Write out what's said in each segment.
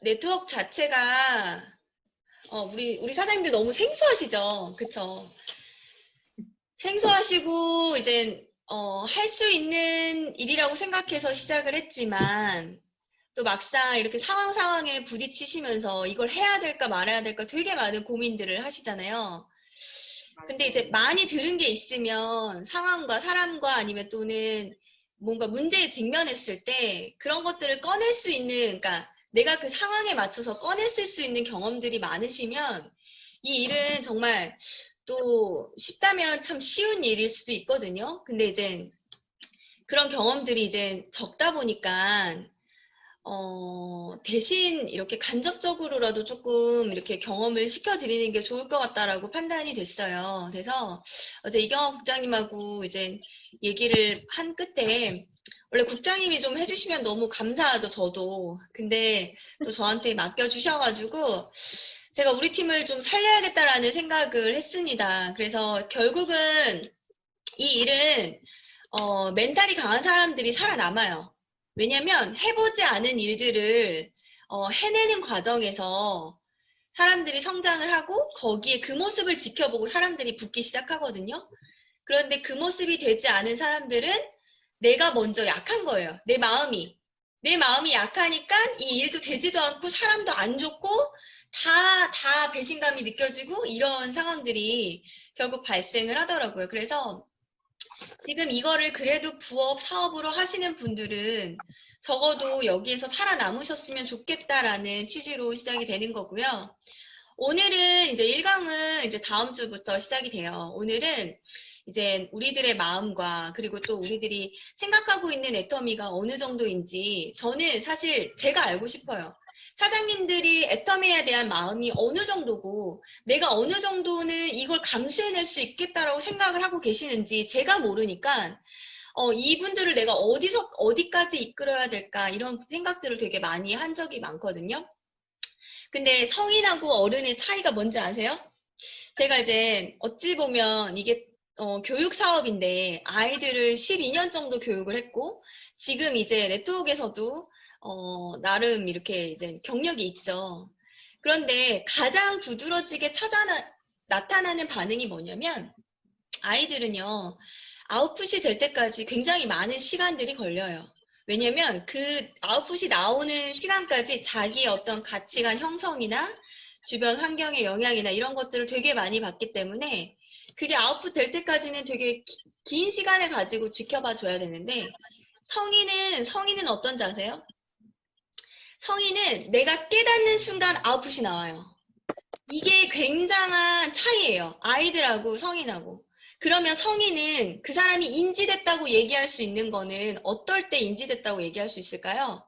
네트워크 자체가 우리 사장님들 너무 생소하시죠? 그쵸? 생소하시고 이제 할 수 있는 일이라고 생각해서 시작을 했지만 또 막상 이렇게 상황에 부딪히시면서 이걸 해야 될까 말아야 될까 되게 많은 고민들을 하시잖아요. 근데 이제 많이 들은 게 있으면 상황과 사람과 아니면 또는 뭔가 문제에 직면했을 때 그런 것들을 꺼낼 수 있는, 그러니까 내가 그 상황에 맞춰서 꺼냈을 수 있는 경험들이 많으시면 이 일은 정말 또 쉽다면 참 쉬운 일일 수도 있거든요. 근데 이제 그런 경험들이 이제 적다 보니까 대신 이렇게 간접적으로라도 조금 이렇게 경험을 시켜드리는 게 좋을 것 같다라고 판단이 됐어요. 그래서 어제 이경화 국장님하고 이제 얘기를 한 끝에 원래 국장님이 좀 해주시면 너무 감사하죠, 저도. 근데 또 저한테 맡겨주셔가지고 제가 우리 팀을 좀 살려야겠다라는 생각을 했습니다. 그래서 결국은 이 일은 멘탈이 강한 사람들이 살아남아요. 왜냐면 해보지 않은 일들을 해내는 과정에서 사람들이 성장을 하고 거기에 그 모습을 지켜보고 사람들이 붙기 시작하거든요. 그런데 그 모습이 되지 않은 사람들은 내가 먼저 약한 거예요. 내 마음이. 내 마음이 약하니까 이 일도 되지도 않고 사람도 안 좋고 다 배신감이 느껴지고 이런 상황들이 결국 발생을 하더라고요. 그래서 지금 이거를 그래도 부업, 사업으로 하시는 분들은 적어도 여기에서 살아남으셨으면 좋겠다라는 취지로 시작이 되는 거고요. 오늘은 이제 1강은 이제 다음 주부터 시작이 돼요. 오늘은 이제 우리들의 마음과 그리고 또 우리들이 생각하고 있는 애터미가 어느 정도인지 저는 사실 제가 알고 싶어요. 사장님들이 애터미에 대한 마음이 어느 정도고 내가 어느 정도는 이걸 감수해낼 수 있겠다라고 생각을 하고 계시는지 제가 모르니까 이분들을 내가 어디까지 이끌어야 될까 이런 생각들을 되게 많이 한 적이 많거든요. 근데 성인하고 어른의 차이가 뭔지 아세요? 제가 이제 어찌 보면 이게 교육 사업인데 아이들을 12년 정도 교육을 했고 지금 이제 네트워크에서도 나름 이렇게 이제 경력이 있죠. 그런데 가장 두드러지게 나타나는 반응이 뭐냐면 아이들은요, 아웃풋이 될 때까지 굉장히 많은 시간들이 걸려요. 왜냐면 그 아웃풋이 나오는 시간까지 자기의 어떤 가치관 형성이나 주변 환경의 영향이나 이런 것들을 되게 많이 받기 때문에 그게 아웃풋 될 때까지는 되게 긴 시간을 가지고 지켜봐 줘야 되는데 성인은 어떤지 아세요? 성인은 내가 깨닫는 순간 아웃풋이 나와요. 이게 굉장한 차이예요. 아이들하고 성인하고. 그러면 성인은 그 사람이 인지됐다고 얘기할 수 있는 거는 어떨 때 인지됐다고 얘기할 수 있을까요?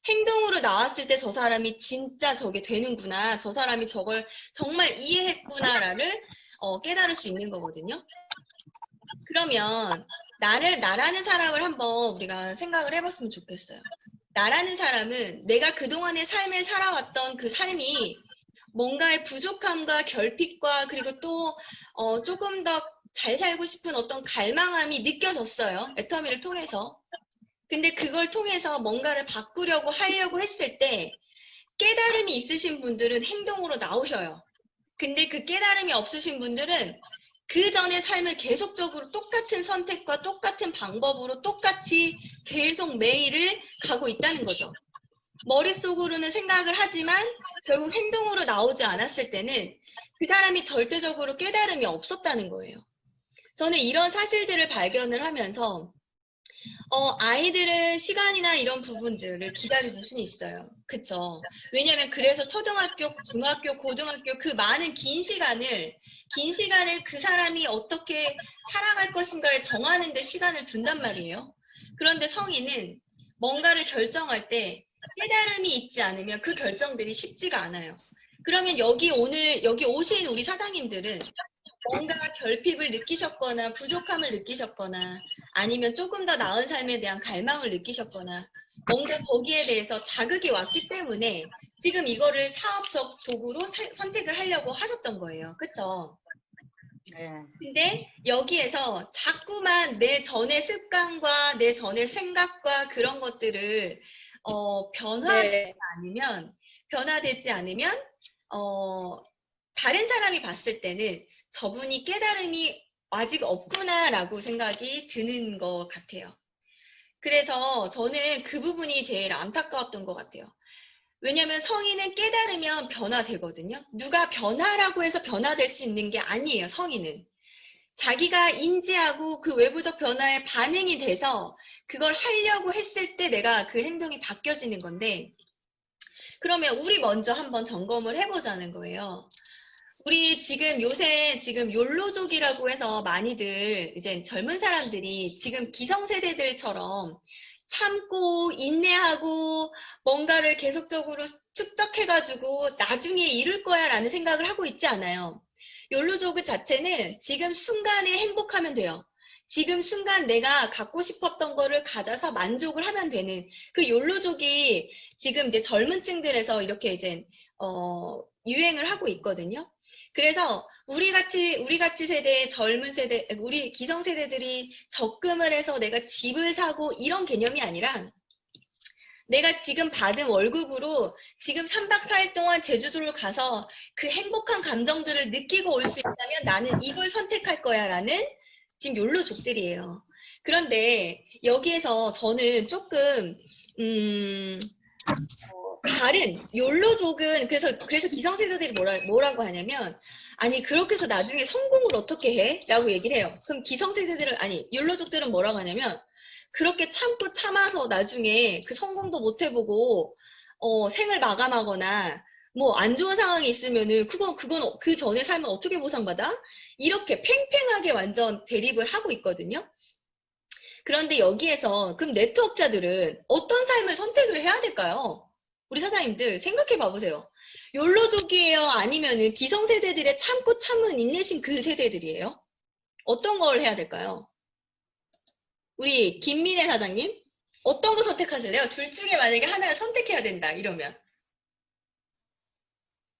행동으로 나왔을 때 저 사람이 진짜 저게 되는구나. 저 사람이 저걸 정말 이해했구나를 깨달을 수 있는 거거든요. 그러면 나라는 사람을 한번 우리가 생각을 해봤으면 좋겠어요. 나라는 사람은 내가 그동안의 삶을 살아왔던 그 삶이 뭔가의 부족함과 결핍과 그리고 또 조금 더 잘 살고 싶은 어떤 갈망함이 느껴졌어요. 애터미를 통해서. 근데 그걸 통해서 뭔가를 바꾸려고 하려고 했을 때 깨달음이 있으신 분들은 행동으로 나오셔요. 근데 그 깨달음이 없으신 분들은 그 전의 삶을 계속적으로 똑같은 선택과 똑같은 방법으로 똑같이 계속 매일을 가고 있다는 거죠. 머릿속으로는 생각을 하지만 결국 행동으로 나오지 않았을 때는 그 사람이 절대적으로 깨달음이 없었다는 거예요. 저는 이런 사실들을 발견을 하면서 아이들은 시간이나 이런 부분들을 기다려줄 수는 있어요. 그쵸? 왜냐면 그래서 초등학교, 중학교, 고등학교 그 많은 긴 시간을 그 사람이 어떻게 살아갈 것인가에 정하는 데 시간을 둔단 말이에요. 그런데 성인은 뭔가를 결정할 때 깨달음이 있지 않으면 그 결정들이 쉽지가 않아요. 그러면 여기 오신 우리 사장님들은 뭔가 결핍을 느끼셨거나 부족함을 느끼셨거나 아니면 조금 더 나은 삶에 대한 갈망을 느끼셨거나 뭔가 거기에 대해서 자극이 왔기 때문에 지금 이거를 사업적 도구로 선택을 하려고 하셨던 거예요. 그쵸? 네. 근데 여기에서 자꾸만 내 전의 습관과 내 전의 생각과 그런 것들을 변화되지 네. 변화되지 않으면, 다른 사람이 봤을 때는 저분이 깨달음이 아직 없구나라고 생각이 드는 것 같아요. 그래서 저는 그 부분이 제일 안타까웠던 것 같아요. 왜냐면 성인은 깨달으면 변화되거든요. 누가 변화라고 해서 변화될 수 있는 게 아니에요, 성인은. 자기가 인지하고 그 외부적 변화에 반응이 돼서 그걸 하려고 했을 때 내가 그 행동이 바뀌어지는 건데, 그러면 우리 먼저 한번 점검을 해보자는 거예요. 우리 지금 요새 지금 욜로족이라고 해서 많이들 이제 젊은 사람들이 지금 기성세대들처럼 참고 인내하고 뭔가를 계속적으로 축적해가지고 나중에 이룰 거야 라는 생각을 하고 있지 않아요. 욜로족 자체는 지금 순간에 행복하면 돼요. 지금 순간 내가 갖고 싶었던 거를 가져서 만족을 하면 되는 그 욜로족이 지금 이제 젊은 층들에서 이렇게 이제 유행을 하고 있거든요. 그래서 우리 같이 세대, 젊은 세대, 우리 기성세대들이 적금을 해서 내가 집을 사고 이런 개념이 아니라 내가 지금 받은 월급으로 지금 3박 4일 동안 제주도를 가서 그 행복한 감정들을 느끼고 올 수 있다면 나는 이걸 선택할 거야 라는 지금 욜로족들이에요. 그런데 여기에서 저는 조금 다른 욜로족은 그래서 기성세대들이 뭐라고 하냐면 아니 그렇게 해서 나중에 성공을 어떻게 해? 라고 얘기를 해요. 그럼 기성세대들은 아니 욜로족들은 뭐라고 하냐면 그렇게 참고 참아서 나중에 그 성공도 못 해보고 생을 마감하거나 뭐 안 좋은 상황이 있으면은 그건 그 전에 삶은 어떻게 보상받아? 이렇게 팽팽하게 완전 대립을 하고 있거든요. 그런데 여기에서 그럼 네트워크자들은 어떤 삶을 선택을 해야 될까요? 우리 사장님들 생각해 봐보세요. 욜로족이에요? 아니면은 기성세대들의 참고 참은 인내심 그 세대들이에요? 어떤 걸 해야 될까요? 우리 김민혜 사장님 어떤 거 선택하실래요? 둘 중에 만약에 하나를 선택해야 된다 이러면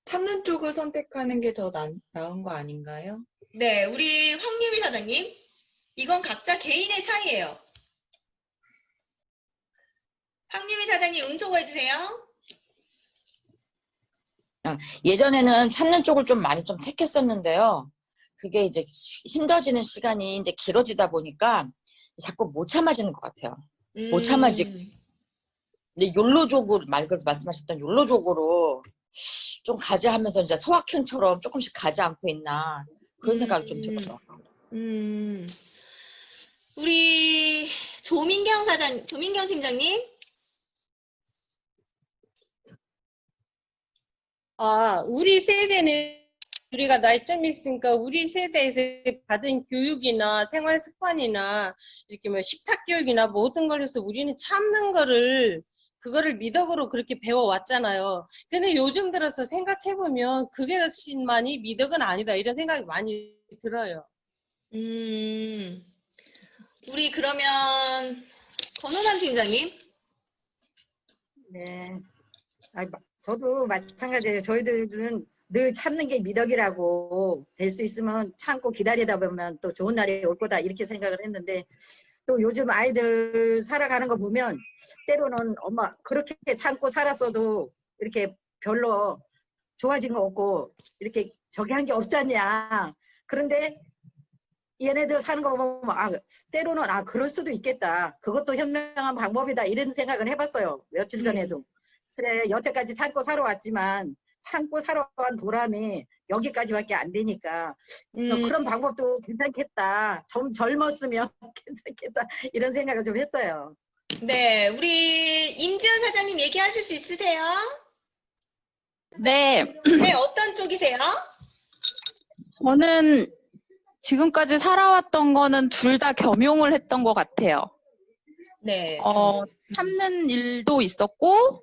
참는 쪽을 선택하는 게 더 나은 거 아닌가요? 네 우리 황유미 사장님 이건 각자 개인의 차이예요. 황유미 사장님 응초고 해주세요. 예전에는 참는 쪽을 좀 많이 좀 택했었는데요. 그게 이제 힘들어지는 시간이 이제 길어지다 보니까 자꾸 못 참아지는 것 같아요. 못 참아지고. 근데 욜로족으로, 말씀하셨던 욜로족으로 좀 가지 하면서 이제 소확행처럼 조금씩 가지 않고 있나. 그런 생각이 좀 들어요. 우리 조민경 팀장님. 우리 세대는 우리가 나이 좀 있으니까 우리 세대에서 받은 교육이나 생활 습관이나 이렇게 뭐 식탁 교육이나 모든 걸 해서 우리는 참는 거를 그거를 미덕으로 그렇게 배워왔잖아요. 근데 요즘 들어서 생각해보면 그게만이 미덕은 아니다 이런 생각이 많이 들어요. 우리 그러면 권호남 팀장님. 네. 저도 마찬가지예요. 저희들은 늘 참는 게 미덕이라고 될 수 있으면 참고 기다리다 보면 또 좋은 날이 올 거다 이렇게 생각을 했는데 또 요즘 아이들 살아가는 거 보면 때로는 엄마 그렇게 참고 살았어도 이렇게 별로 좋아진 거 없고 이렇게 저기 한 게 없잖냐. 그런데 얘네들 사는 거 보면 때로는 그럴 수도 있겠다. 그것도 현명한 방법이다 이런 생각을 해봤어요. 며칠 전에도. 그래 여태까지 참고 살아왔지만 참고 살아온 보람이 여기까지밖에 안 되니까 그런 방법도 괜찮겠다. 좀 젊었으면 괜찮겠다. 이런 생각을 좀 했어요. 네, 우리 임지연 사장님 얘기하실 수 있으세요? 네, 네, 어떤 쪽이세요? 저는 지금까지 살아왔던 거는 둘 다 겸용을 했던 것 같아요. 네. 참는 일도 있었고,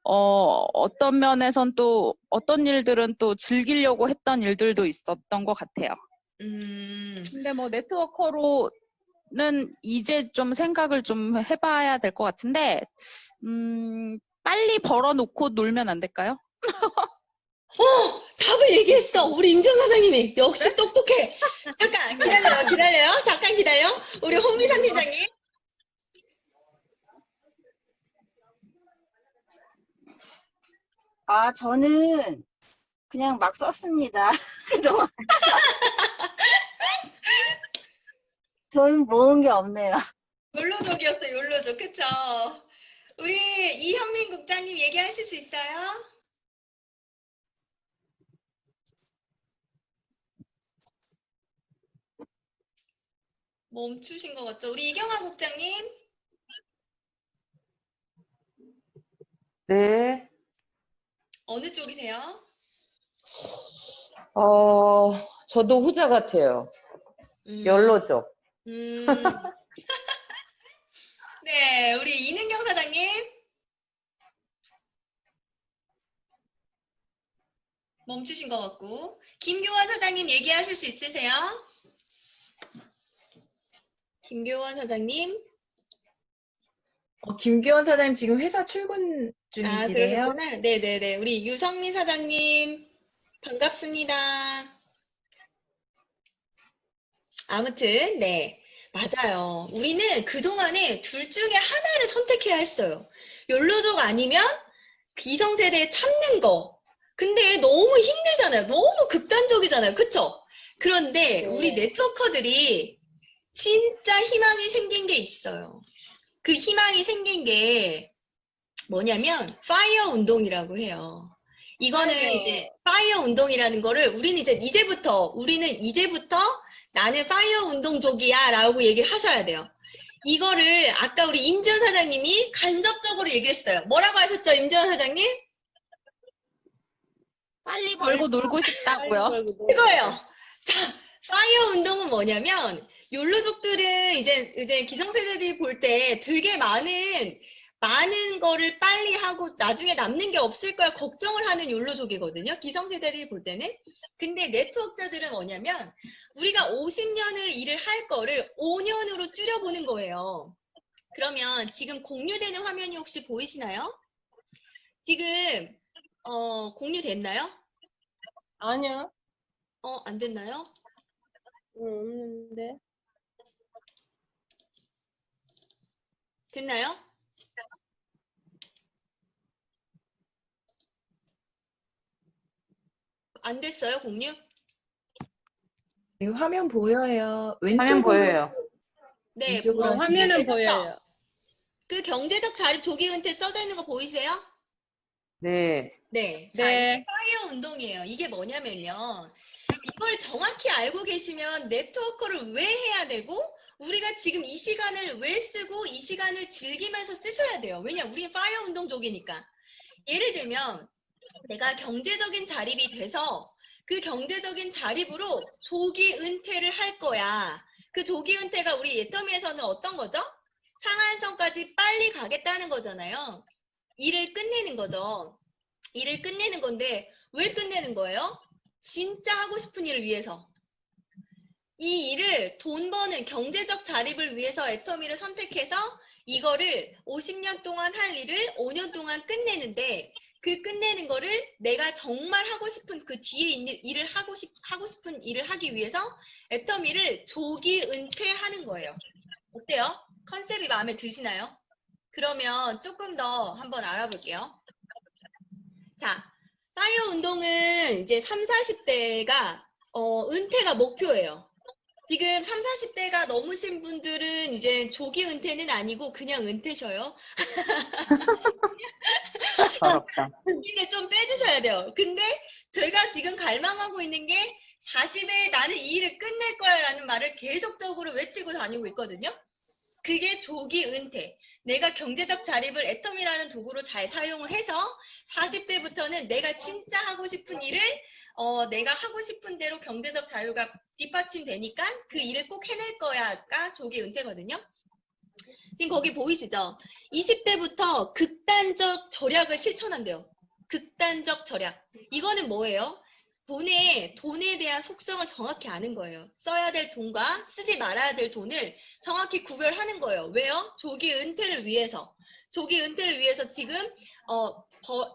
어떤 면에선 또, 어떤 일들은 또 즐기려고 했던 일들도 있었던 것 같아요. 근데 뭐 네트워커로는 이제 좀 생각을 좀 해봐야 될 것 같은데, 빨리 벌어놓고 놀면 안 될까요? 답을 얘기했어. 우리 임지연 사장님이. 역시 똑똑해. 잠깐 기다려요. 잠깐 기다려. 우리 홍미선 팀장님. 아, 저는 그냥 막 썼습니다. 그동안. 저는 모은 게 없네요. 욜로족이었어요, 욜로족. 그쵸? 우리 이현민 국장님 얘기하실 수 있어요? 멈추신 것 같죠? 우리 이경아 국장님? 네, 어느 쪽이세요? 저도 후자 같아요. 음, 연로족. 음. 네, 우리 이능경 사장님? 멈추신 것 같고. 김교환 사장님 얘기하실 수 있으세요? 김교환 사장님? 김기원 사장님 지금 회사 출근 아, 중이시래요? 그러셨구나. 네네네. 우리 유성민 사장님, 반갑습니다. 아무튼, 네. 맞아요. 우리는 그동안에 둘 중에 하나를 선택해야 했어요. 욜로족 아니면 기성세대에 참는 거. 근데 너무 힘들잖아요. 너무 극단적이잖아요. 그쵸? 그런데 우리 네트워커들이 진짜 희망이 생긴 게 있어요. 그 희망이 생긴 게 뭐냐면 파이어 운동이라고 해요. 이거는 맞아요. 이제 파이어 운동이라는 거를 우리는 이제부터 나는 파이어 운동족이야 라고 얘기를 하셔야 돼요. 이거를 아까 우리 임지원 사장님이 간접적으로 얘기했어요. 뭐라고 하셨죠, 임지원 사장님? 빨리 벌고 놀고 싶다고요. 이거예요. 자, 파이어 운동은 뭐냐면 욜로족들은 이제 기성세대들이 볼 때 되게 많은 거를 빨리 하고 나중에 남는 게 없을 거야 걱정을 하는 욜로족이거든요. 기성세대들이 볼 때는. 근데 네트워크자들은 뭐냐면 우리가 50년을 일을 할 거를 5년으로 줄여보는 거예요. 그러면 지금 공유되는 화면이 혹시 보이시나요? 지금 공유됐나요? 아니요. 안 됐나요? 없는데. 됐나요? 안 됐어요, 공유? 네, 화면 보여요. 화면 왼쪽으로 보여요. 네, 왼쪽으로 보이시죠? 화면은 경제적 보여요. 그 경제적 자립 조기 은퇴 써져 있는 거 보이세요? 네. 네. 자, 네. 이게 파이어 운동이에요. 이게 뭐냐면요. 이걸 정확히 알고 계시면 네트워크를 왜 해야 되고, 우리가 지금 이 시간을 왜 쓰고, 이 시간을 즐기면서 쓰셔야 돼요. 왜냐, 우리는 파이어 운동족이니까. 예를 들면, 내가 경제적인 자립이 돼서, 그 경제적인 자립으로 조기 은퇴를 할 거야. 그 조기 은퇴가 우리 예터미에서는 어떤 거죠? 상한선까지 빨리 가겠다는 거잖아요. 일을 끝내는 거죠. 일을 끝내는 건데 왜 끝내는 거예요? 진짜 하고 싶은 일을 위해서. 이 일을 돈 버는 경제적 자립을 위해서 애터미를 선택해서 이거를 50년 동안 할 일을 5년 동안 끝내는데 그 끝내는 거를 내가 정말 하고 싶은 그 뒤에 있는 일을 하고 싶은 일을 하기 위해서 애터미를 조기 은퇴하는 거예요. 어때요? 컨셉이 마음에 드시나요? 그러면 조금 더 한번 알아볼게요. 자, 파이어 운동은 이제 3, 40대가 은퇴가 목표예요. 지금 3, 40대가 넘으신 분들은 이제 조기 은퇴는 아니고 그냥 은퇴셔요. 더럽다. 조기를 좀 빼주셔야 돼요. 근데 제가 지금 갈망하고 있는 게 40에 나는 이 일을 끝낼 거야 라는 말을 계속적으로 외치고 다니고 있거든요. 그게 조기 은퇴. 내가 경제적 자립을 애텀이라는 도구로 잘 사용을 해서 40대부터는 내가 진짜 하고 싶은 일을 내가 하고 싶은 대로 경제적 자유가 뒷받침되니까 그 일을 꼭 해낼 거야가 조기 은퇴거든요. 지금 거기 보이시죠? 20대부터 극단적 절약을 실천한대요. 극단적 절약. 이거는 뭐예요? 돈에 대한 속성을 정확히 아는 거예요. 써야 될 돈과 쓰지 말아야 될 돈을 정확히 구별하는 거예요. 왜요? 조기 은퇴를 위해서. 조기 은퇴를 위해서 지금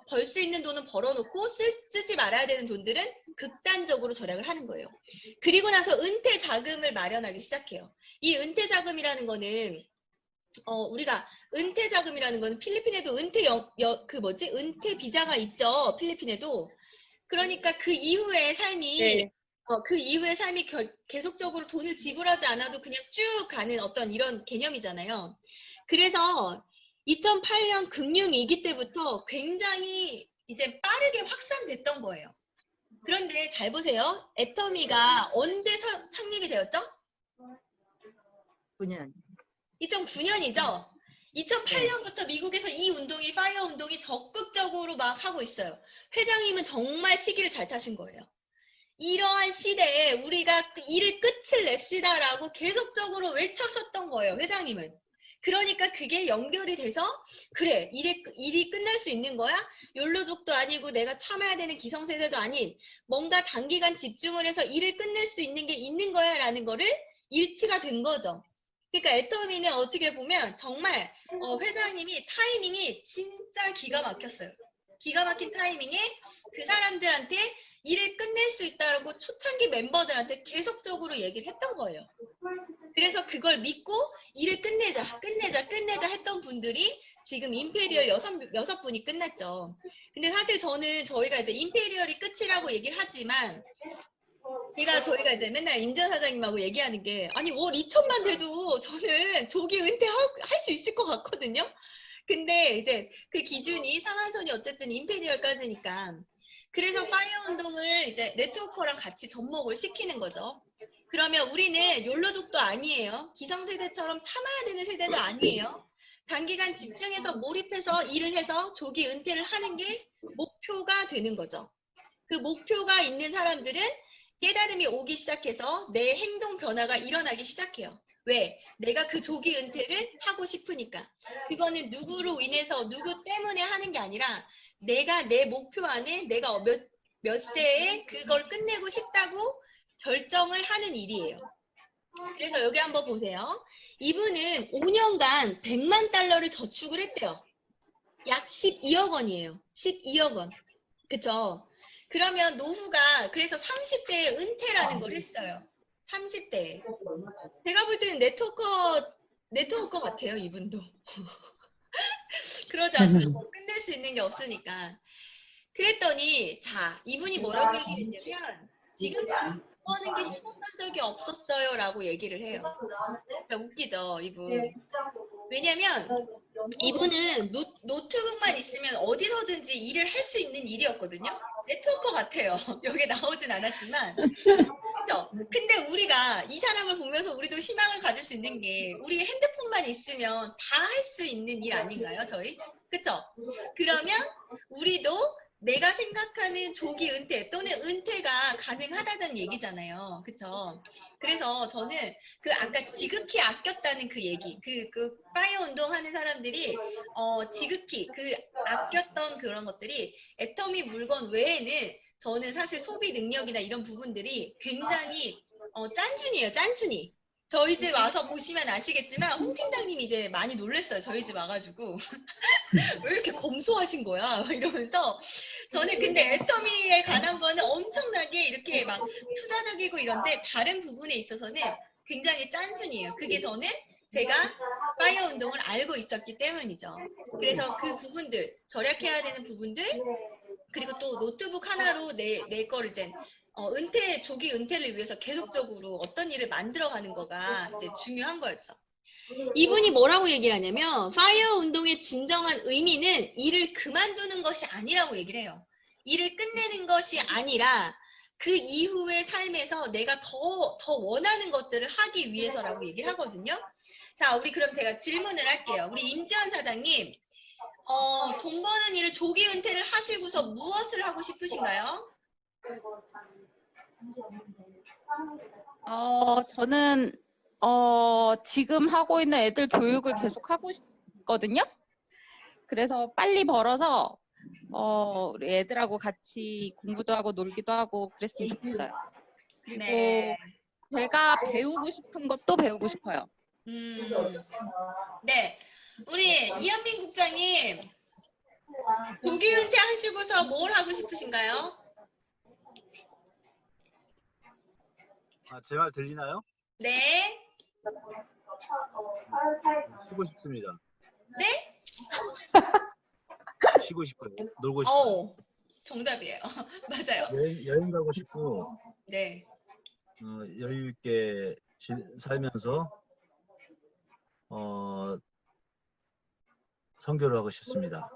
벌 수 있는 돈은 벌어놓고 쓰지 말아야 되는 돈들은 극단적으로 절약을 하는 거예요. 그리고 나서 은퇴 자금을 마련하기 시작해요. 이 은퇴 자금이라는 거는 우리가 은퇴 자금이라는 건 필리핀에도 은퇴 비자가 있죠. 필리핀에도. 그러니까 그 이후의 삶이 네. 계속적으로 돈을 지불하지 않아도 그냥 쭉 가는 어떤 이런 개념이잖아요. 그래서 2008년 금융위기 때부터 굉장히 이제 빠르게 확산됐던 거예요. 그런데 잘 보세요. 애터미가 언제 창립이 되었죠? 9년. 2009년이죠. 2008년부터 미국에서 이 운동이 파이어 운동이 적극적으로 막 하고 있어요. 회장님은 정말 시기를 잘 타신 거예요. 이러한 시대에 우리가 일을 끝을 냅시다라고 계속적으로 외쳤었던 거예요. 회장님은. 그러니까 그게 연결이 돼서 그래 일이 끝날 수 있는 거야? 욜로족도 아니고 내가 참아야 되는 기성세대도 아닌 뭔가 단기간 집중을 해서 일을 끝낼 수 있는 게 있는 거야 라는 거를 일치가 된 거죠. 그러니까 애터미는 어떻게 보면 정말 회장님이 타이밍이 진짜 기가 막혔어요. 기가 막힌 타이밍에 그 사람들한테 일을 끝낼 수 있다고 초창기 member들한테 계속적으로 얘기를 했던 거예요. 그래서 그걸 믿고 일을 끝내자 했던 분들이 지금 임페리얼 6분이 끝났죠. 근데 사실 저희가 이제 임페리얼이 끝이라고 얘기를 하지만 저희가 이제 맨날 임전 사장님하고 얘기하는 게 아니 월 2천만 돼도 저는 조기 은퇴할 수 있을 것 같거든요. 근데 이제 그 기준이 상한선이 어쨌든 임페리얼까지니까 그래서 파이어 운동을 이제 네트워커랑 같이 접목을 시키는 거죠. 그러면 우리는 욜로족도 아니에요. 기성세대처럼 참아야 되는 세대도 아니에요. 단기간 집중해서 몰입해서 일을 해서 조기 은퇴를 하는 게 목표가 되는 거죠. 그 목표가 있는 사람들은 깨달음이 오기 시작해서 내 행동 변화가 일어나기 시작해요. 왜? 내가 그 조기 은퇴를 하고 싶으니까. 그거는 누구로 인해서 누구 때문에 하는 게 아니라 내가 내 목표 안에 내가 몇 세에 그걸 끝내고 싶다고 결정을 하는 일이에요. 그래서 여기 한번 보세요. 이분은 5년간 100만 달러를 저축을 했대요. 약 12억 원이에요. 12억 원. 그쵸? 그러면 노후가 그래서 30대에 은퇴라는 걸 했어요. 30대에. 제가 볼 때는 네트워커 같아요, 이분도. 그러지 않고 끝낼 수 있는 게 없으니까. 그랬더니 자, 이분이 뭐라고 얘기했냐면 지금 버는 게 쉬웠던 적이 없었어요 라고 얘기를 해요. 진짜 웃기죠, 이분. 왜냐면 이분은 노트북만 있으면 어디서든지 일을 할 수 있는 일이었거든요. 네트워커 같아요. 여기 나오진 않았지만. 그죠? 근데 우리가 이 사람을 보면서 우리도 희망을 가질 수 있는 게 우리 핸드폰만 있으면 다 할 수 있는 일 아닌가요, 저희? 그쵸? 그러면 우리도 내가 생각하는 조기 은퇴 또는 은퇴가 가능하다는 얘기잖아요. 그쵸? 그래서 저는 아까 지극히 아꼈다는 그 얘기, 그 파이어 운동하는 사람들이 지극히 아꼈던 그런 것들이 애터미 물건 외에는 저는 사실 소비 능력이나 이런 부분들이 굉장히 짠순이에요, 짠순이. 저희 집 와서 보시면 아시겠지만 홍 팀장님이 이제 많이 놀랐어요. 저희 집 와가지고 왜 이렇게 검소하신 거야? 이러면서 저는 근데 애터미에 관한 거는 엄청나게 이렇게 막 투자적이고 이런데 다른 부분에 있어서는 굉장히 짠순이에요. 그게 저는 제가 파이어 운동을 알고 있었기 때문이죠. 그래서 그 부분들, 절약해야 되는 부분들, 그리고 또 노트북 하나로 내 거를 이제 조기 은퇴를 위해서 계속적으로 어떤 일을 만들어가는 거가 이제 중요한 거였죠. 이분이 뭐라고 얘기를 하냐면 파이어 운동의 진정한 의미는 일을 그만두는 것이 아니라고 얘기를 해요. 일을 끝내는 것이 아니라 그 이후의 삶에서 내가 더 원하는 것들을 하기 위해서라고 얘기를 하거든요. 자, 우리 그럼 제가 질문을 할게요. 우리 임지원 사장님, 돈 버는 일을 조기 은퇴를 하시고서 무엇을 하고 싶으신가요? 저는 지금 하고 있는 애들 교육을 계속 하고 싶거든요. 그래서 빨리 벌어서 우리 애들하고 같이 공부도 하고 놀기도 하고 그랬으면 좋겠어요. 그리고 네. 제가 배우고 싶은 것도 배우고 싶어요. 네. 우리 이현민 국장님, 조기 은퇴 하시고서 뭘 하고 싶으신가요? 제 말 들리나요? 네. 쉬고 싶습니다. 네? 쉬고 싶어요. 놀고 싶어요. 정답이에요. 맞아요. 여행 가고 싶고 네. 여유 있게 살면서 선교를 하고 싶습니다.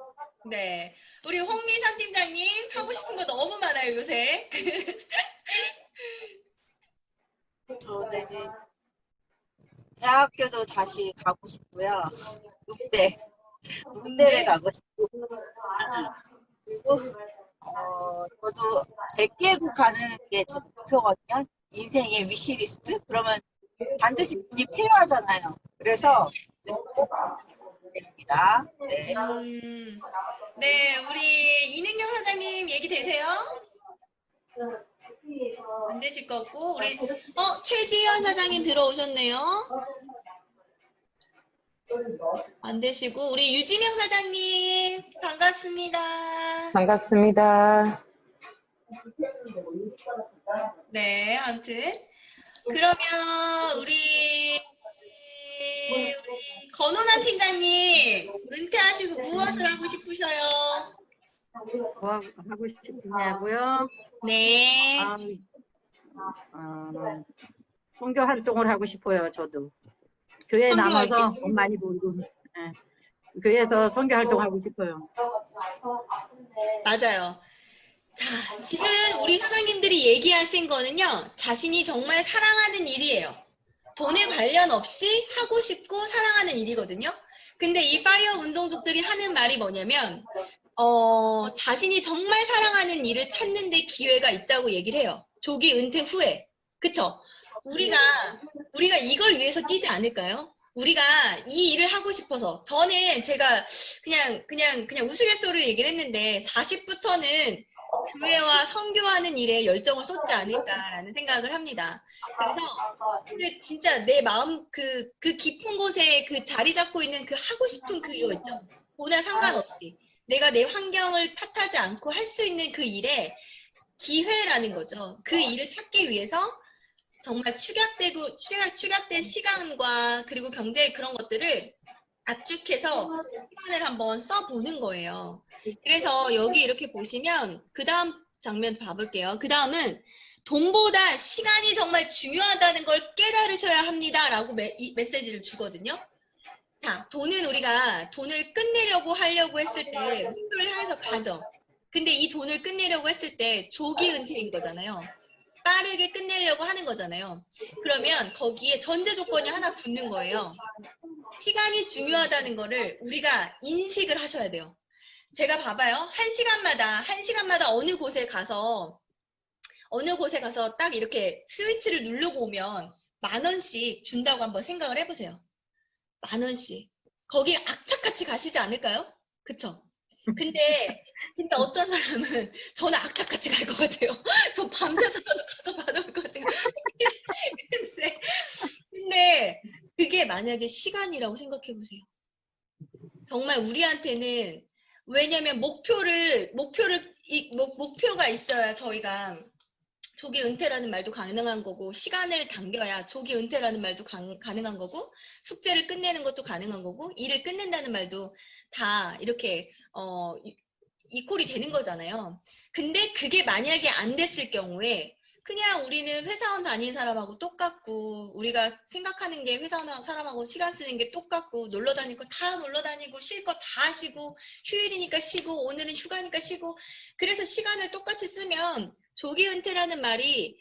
네. 우리 홍민선 팀장님 하고 싶은 거 너무 많아요, 요새. 저는 대학교도 다시 가고 싶고요. 문대를 가고 싶고. 그리고 저도 100개국 가는 게 제 목표거든요. 인생의 위시리스트? 그러면 반드시 돈이 필요하잖아요. 그래서 됩니다. 네. 네, 우리 이능경 사장님 얘기 되세요? 안 되실 거고, 우리 최지현 사장님 들어오셨네요. 안 되시고, 우리 유지명 사장님 반갑습니다. 반갑습니다. 네, 아무튼 그러면 우리 건호나 팀장님 은퇴하시고 무엇을 하고 싶으셔요? 뭐 하고 싶냐고요? 네. 선교 활동을 하고 싶어요. 저도 교회 선교 남아서 활동. 돈 많이 벌고 교회에서 선교 활동하고 싶어요. 맞아요. 자, 지금 우리 사장님들이 얘기하신 거는요, 자신이 정말 사랑하는 일이에요. 돈에 관련 없이 하고 싶고 사랑하는 일이거든요. 근데 이 파이어 운동족들이 하는 말이 뭐냐면, 자신이 정말 사랑하는 일을 찾는 데 기회가 있다고 얘기를 해요. 조기 은퇴 후에. 그쵸? 우리가 이걸 위해서 뛰지 않을까요? 우리가 이 일을 하고 싶어서. 저는 제가 그냥 우스갯소리로 얘기를 했는데, 40부터는 교회와 선교하는 일에 열정을 쏟지 않을까라는 생각을 합니다. 그래서 진짜 내 마음 그 깊은 곳에 그 자리 잡고 있는 그 하고 싶은 그거 있죠. 돈에 상관없이 내가 내 환경을 탓하지 않고 할 수 있는 그 일에 기회라는 거죠. 그 일을 찾기 위해서 정말 축약된 시간과 그리고 경제의 그런 것들을 압축해서 시간을 한번 써보는 거예요. 그래서 여기 이렇게 보시면 그 다음 장면 봐볼게요. 그 다음은 돈보다 시간이 정말 중요하다는 걸 깨달으셔야 합니다. 라고 메시지를 주거든요. 자, 우리가 돈을 끝내려고 하려고 했을 때 목표를 향해서 가죠. 근데 이 돈을 끝내려고 했을 때 조기 은퇴인 거잖아요. 빠르게 끝내려고 하는 거잖아요. 그러면 거기에 전제 조건이 하나 붙는 거예요. 시간이 중요하다는 거를 우리가 인식을 하셔야 돼요. 제가 봐봐요. 한 시간마다 어느 곳에 가서 딱 이렇게 스위치를 누르고 오면 10,000원씩 준다고 한번 생각을 해보세요. 10,000원씩. 거기 악착같이 가시지 않을까요? 그쵸? 근데 어떤 사람은 저는 악착같이 갈 것 같아요. 저 밤새서라도 가서 받아올 것 같아요. 근데 그게 만약에 시간이라고 생각해 보세요. 정말 우리한테는 왜냐면 목표가 있어야 저희가 조기 은퇴라는 말도 가능한 거고 시간을 당겨야 조기 은퇴라는 말도 가능한 거고 숙제를 끝내는 것도 가능한 거고 일을 끝낸다는 말도 다 이렇게 이퀄이 되는 거잖아요. 근데 그게 만약에 안 됐을 경우에 그냥 우리는 회사원 다니는 사람하고 똑같고 우리가 생각하는 게 회사원 사람하고 시간 쓰는 게 똑같고 놀러 다닐 거 다 놀러 다니고 쉴 거 다 쉬고 휴일이니까 쉬고 오늘은 휴가니까 쉬고 그래서 시간을 똑같이 쓰면 조기 은퇴라는 말이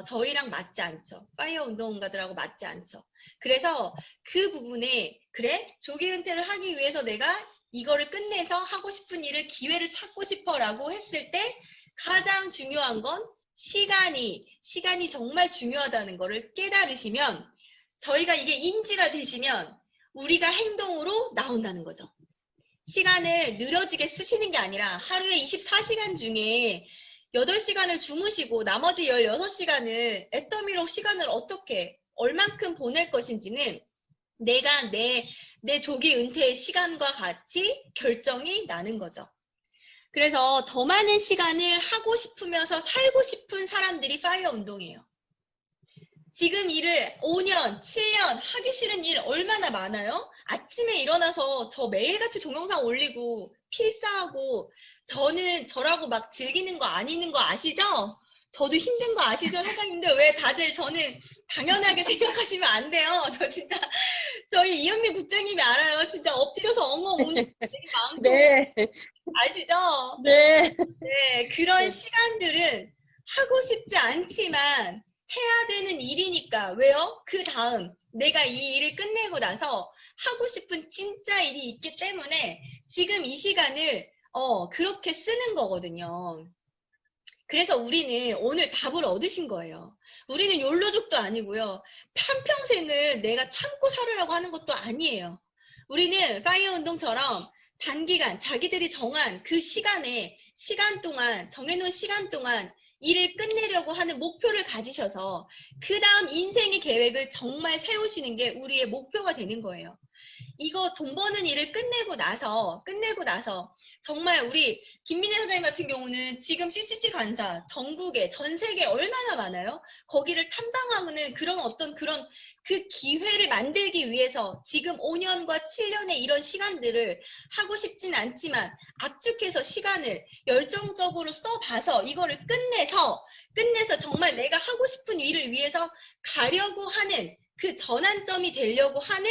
저희랑 맞지 않죠. 파이어 운동가들하고 맞지 않죠. 그래서 그 부분에 그래? 조기 은퇴를 하기 위해서 내가 이거를 끝내서 하고 싶은 일을 기회를 찾고 싶어라고 했을 때 가장 중요한 건 시간이 정말 중요하다는 거를 깨달으시면 저희가 이게 인지가 되시면 우리가 행동으로 나온다는 거죠. 시간을 느려지게 쓰시는 게 아니라 하루에 24시간 중에 8시간을 주무시고 나머지 16시간을 애터미로 시간을 어떻게 얼만큼 보낼 것인지는 내가 내 조기 은퇴의 시간과 같이 결정이 나는 거죠. 그래서 더 많은 시간을 하고 싶으면서 살고 싶은 사람들이 파이어 운동이에요. 지금 일을 5년, 7년 하기 싫은 일 얼마나 많아요? 아침에 일어나서 저 매일같이 동영상 올리고 필사하고 저라고 막 즐기는 거 아니는 거 아시죠? 저도 힘든 거 아시죠, 사장님들? 왜 다들 저는 당연하게 생각하시면 안 돼요. 저 진짜 저희 이은미 국장님이 알아요. 진짜 엎드려서 엉엉 우는 분들이 많고 네. 아시죠? 네. 네, 그런 시간들은 하고 싶지 않지만 해야 되는 일이니까. 왜요? 그 다음 내가 이 일을 끝내고 나서 하고 싶은 진짜 일이 있기 때문에 지금 이 시간을 그렇게 쓰는 거거든요. 그래서 우리는 오늘 답을 얻으신 거예요. 우리는 욜로족도 아니고요. 한평생을 내가 참고 살으라고 하는 것도 아니에요. 우리는 파이어 운동처럼 단기간 자기들이 정한 그 시간 동안 정해놓은 시간 동안 일을 끝내려고 하는 목표를 가지셔서 그 다음 인생의 계획을 정말 세우시는 게 우리의 목표가 되는 거예요. 이거 돈 버는 일을 끝내고 나서 정말 우리 김민혜 사장님 같은 경우는 지금 CCC 간사 전국에 전 세계에 얼마나 많아요? 거기를 탐방하는 그런 그 기회를 만들기 위해서 지금 5년과 7년의 이런 시간들을 하고 싶진 않지만 압축해서 시간을 열정적으로 써봐서 이거를 끝내서 정말 내가 하고 싶은 일을 위해서 가려고 하는 그 전환점이 되려고 하는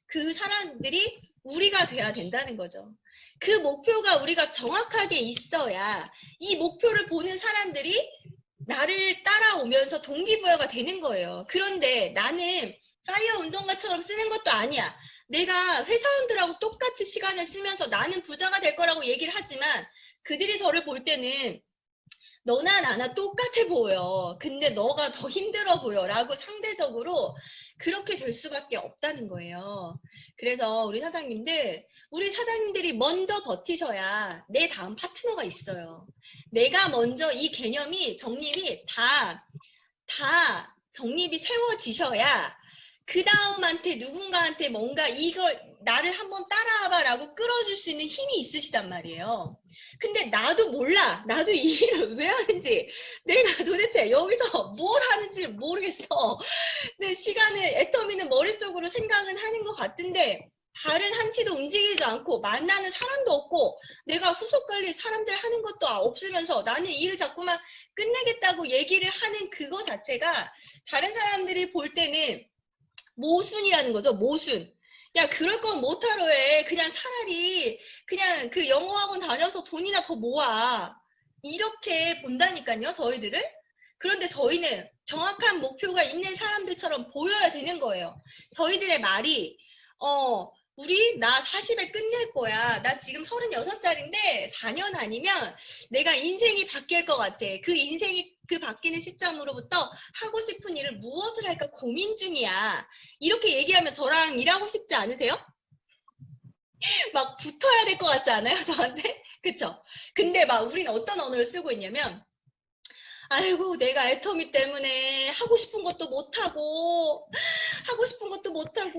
그 사람들이 우리가 돼야 된다는 거죠. 그 목표가 우리가 정확하게 있어야 이 목표를 보는 사람들이 나를 따라오면서 동기부여가 되는 거예요. 그런데 나는 파이어 운동가처럼 쓰는 것도 아니야. 내가 회사원들하고 똑같이 시간을 쓰면서 나는 부자가 될 거라고 얘기를 하지만 그들이 저를 볼 때는 너나 나나 똑같아 보여. 근데 너가 더 힘들어 보여. 라고 상대적으로 그렇게 될 수밖에 없다는 거예요. 그래서 우리 사장님들이 먼저 버티셔야 내 다음 파트너가 있어요. 내가 먼저 이 개념이 정립이 다 정립이 세워지셔야 그 다음한테 누군가한테 뭔가 이걸 나를 한번 따라와봐 라고 끌어줄 수 있는 힘이 있으시단 말이에요. 근데 나도 몰라. 나도 이 일을 왜 하는지 내가 도대체 여기서 뭘 하는지 모르겠어. 근데 애터미는 머릿속으로 생각은 하는 것 같은데 발은 한치도 움직이지도 않고 만나는 사람도 없고 내가 후속 관리 사람들 하는 것도 없으면서 나는 이 일을 자꾸만 끝내겠다고 얘기를 하는 그거 자체가 다른 사람들이 볼 때는 모순이라는 거죠. 모순. 야, 그럴 건 못하러 해. 그냥 차라리 그냥 그 영어학원 다녀서 돈이나 더 모아. 이렇게 본다니까요, 저희들을. 그런데 저희는 정확한 목표가 있는 사람들처럼 보여야 되는 거예요. 저희들의 말이 나 40에 끝낼 거야. 나 지금 36살인데 4년 아니면 내가 인생이 바뀔 것 같아. 그 인생이 그 바뀌는 시점으로부터 하고 싶은 일을 무엇을 할까 고민 중이야. 이렇게 얘기하면 저랑 일하고 싶지 않으세요? 막 붙어야 될 것 같지 않아요? 저한테? 그쵸? 근데 막 우리는 어떤 언어를 쓰고 있냐면 아이고 내가 애터미 때문에 하고 싶은 것도 못하고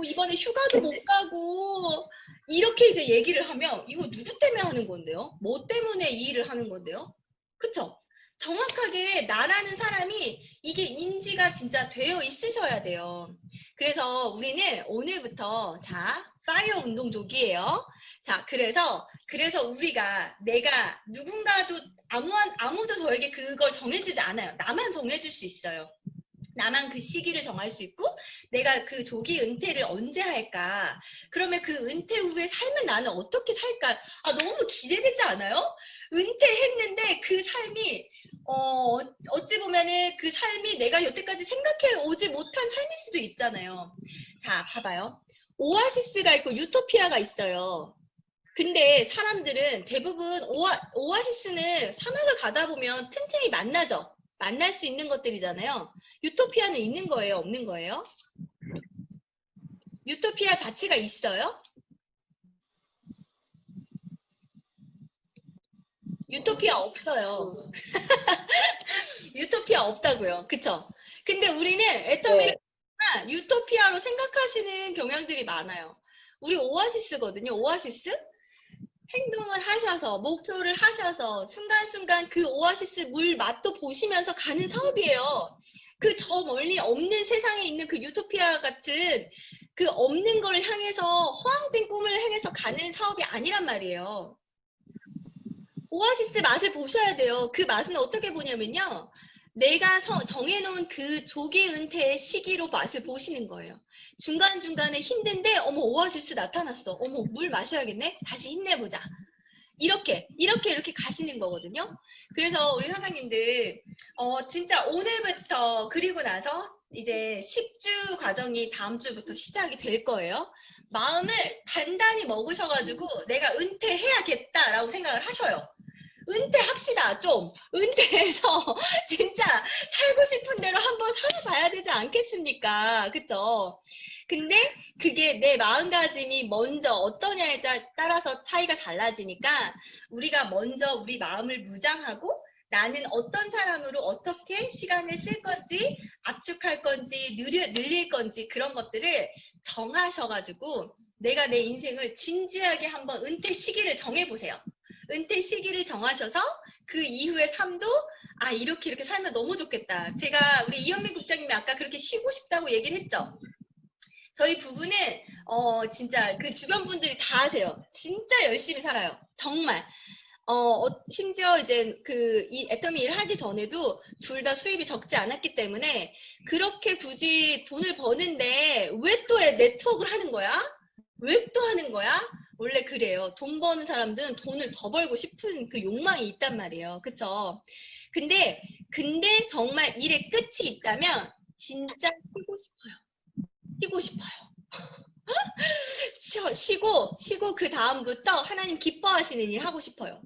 이번에 휴가도 못 가고 이렇게 이제 얘기를 하면 이거 누구 때문에 하는 건데요? 뭐 때문에 이 일을 하는 건데요? 그쵸? 정확하게 나라는 사람이 이게 인지가 진짜 되어 있으셔야 돼요. 그래서 우리는 오늘부터 파이어 운동족이에요. 자, 그래서 내가 누군가도 아무도 저에게 그걸 정해주지 않아요. 나만 정해줄 수 있어요. 나만 그 시기를 정할 수 있고 내가 그 조기 은퇴를 언제 할까? 그러면 그 은퇴 후의 삶은 나는 어떻게 살까? 너무 기대되지 않아요? 은퇴했는데 그 삶이 어찌 보면은 그 삶이 내가 여태까지 생각해 오지 못한 삶일 수도 있잖아요. 자, 봐봐요. 오아시스가 있고 유토피아가 있어요. 근데 사람들은 대부분 오아시스는 사막을 가다 보면 틈틈이 만나죠. 만날 수 있는 것들이잖아요. 유토피아는 있는 거예요? 없는 거예요? 유토피아 자체가 있어요? 유토피아 없어요. 유토피아 없다고요. 그쵸? 근데 우리는 애터미를 유토피아로 생각하시는 경향들이 많아요. 우리 오아시스거든요. 오아시스? 행동을 하셔서 목표를 하셔서 순간순간 그 오아시스 물 맛도 보시면서 가는 사업이에요. 그 저 멀리 없는 세상에 있는 그 유토피아 같은 그 없는 걸 향해서 허황된 꿈을 향해서 가는 사업이 아니란 말이에요. 오아시스 맛을 보셔야 돼요. 그 맛은 어떻게 보냐면요. 내가 정해놓은 그 조기 은퇴의 시기로 맛을 보시는 거예요. 중간중간에 힘든데 어머 오아시스 나타났어. 어머 물 마셔야겠네. 다시 힘내보자. 이렇게 가시는 거거든요. 그래서 우리 선생님들 진짜 오늘부터 그리고 나서 이제 10주 과정이 다음 주부터 시작이 될 거예요. 마음을 단단히 먹으셔가지고 내가 은퇴해야겠다라고 생각을 하셔요. 은퇴합시다. 좀 은퇴해서 진짜 살고 싶은 대로 한번 살아봐야 되지 않겠습니까? 그쵸? 근데 그게 내 마음가짐이 먼저 어떠냐에 따라서 차이가 달라지니까 우리가 먼저 우리 마음을 무장하고 나는 어떤 사람으로 어떻게 시간을 쓸 건지 압축할 건지 늘릴 건지 그런 것들을 정하셔가지고 내가 내 인생을 진지하게 한번 은퇴 시기를 정해보세요. 은퇴 시기를 정하셔서 그 이후의 삶도 이렇게 살면 너무 좋겠다. 제가 우리 이현민 국장님이 아까 그렇게 쉬고 싶다고 얘기를 했죠. 저희 부부는 진짜 그 주변 분들이 다 아세요. 진짜 열심히 살아요. 정말. 심지어 이제 이 애터미 일을 하기 전에도 둘 다 수입이 적지 않았기 때문에 그렇게 굳이 돈을 버는데 왜 또 네트워크를 하는 거야? 왜 또 하는 거야? 원래 그래요. 돈 버는 사람들은 돈을 더 벌고 싶은 그 욕망이 있단 말이에요. 그쵸? 근데 정말 일의 끝이 있다면 진짜 쉬고 싶어요. 쉬고 그 다음부터 하나님 기뻐하시는 일 하고 싶어요.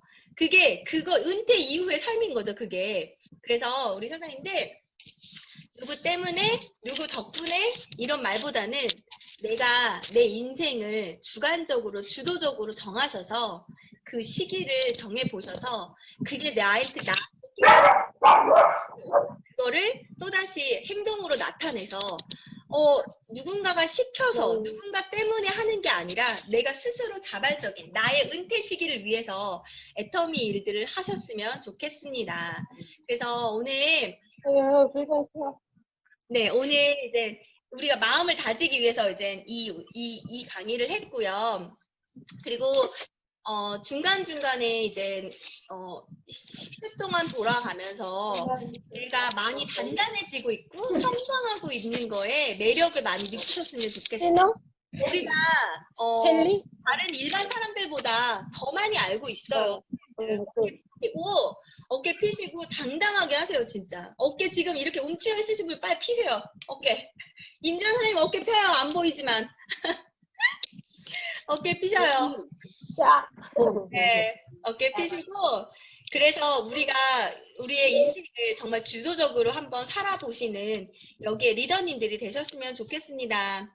그거 은퇴 이후의 삶인 거죠, 그게. 그래서 우리 사장님들 누구 때문에, 누구 덕분에 이런 말보다는 내가 내 인생을 주관적으로, 주도적으로 정하셔서 그 시기를 정해보셔서 그게 나한테 그거를 또다시 행동으로 나타내서 누군가가 시켜서 누군가 때문에 하는 게 아니라 내가 스스로 자발적인 나의 은퇴 시기를 위해서 애터미 일들을 하셨으면 좋겠습니다. 그래서 오늘 이제 우리가 마음을 다지기 위해서 이제 이 강의를 했고요. 그리고 중간중간에 이제 10주 동안 돌아가면서 내가 많이 단단해지고 있고 성장하고 있는 거에 매력을 많이 느끼셨으면 좋겠어요. 우리가 다른 일반 사람들보다 더 많이 알고 있어요. 어깨 피시고 당당하게 하세요. 진짜 어깨 지금 이렇게 움츠려 있으신 분 빨리 피세요. 어깨. 임지연 선생님 어깨 펴요. 안 보이지만 어깨 피셔요. 네, 어깨 피시고 그래서 우리의 인생을 정말 주도적으로 한번 살아보시는 여기에 리더님들이 되셨으면 좋겠습니다.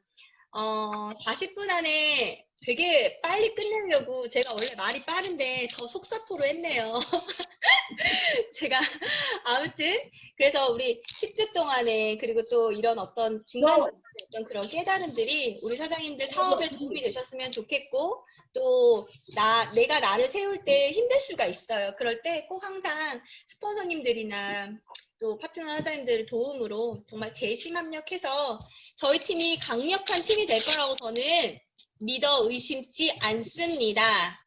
40분 안에 되게 빨리 끝내려고 제가 원래 말이 빠른데 더 속사포로 했네요. 제가 아무튼 그래서 우리 10주 동안에 그리고 또 이런 어떤 중간에 어떤 그런 깨달음들이 우리 사장님들 사업에 도움이 되셨으면 좋겠고 또 내가 나를 세울 때 힘들 수가 있어요. 그럴 때 꼭 항상 스폰서님들이나 또 파트너 사장님들 도움으로 정말 재심합력해서 저희 팀이 강력한 팀이 될 거라고 저는 믿어 의심치 않습니다.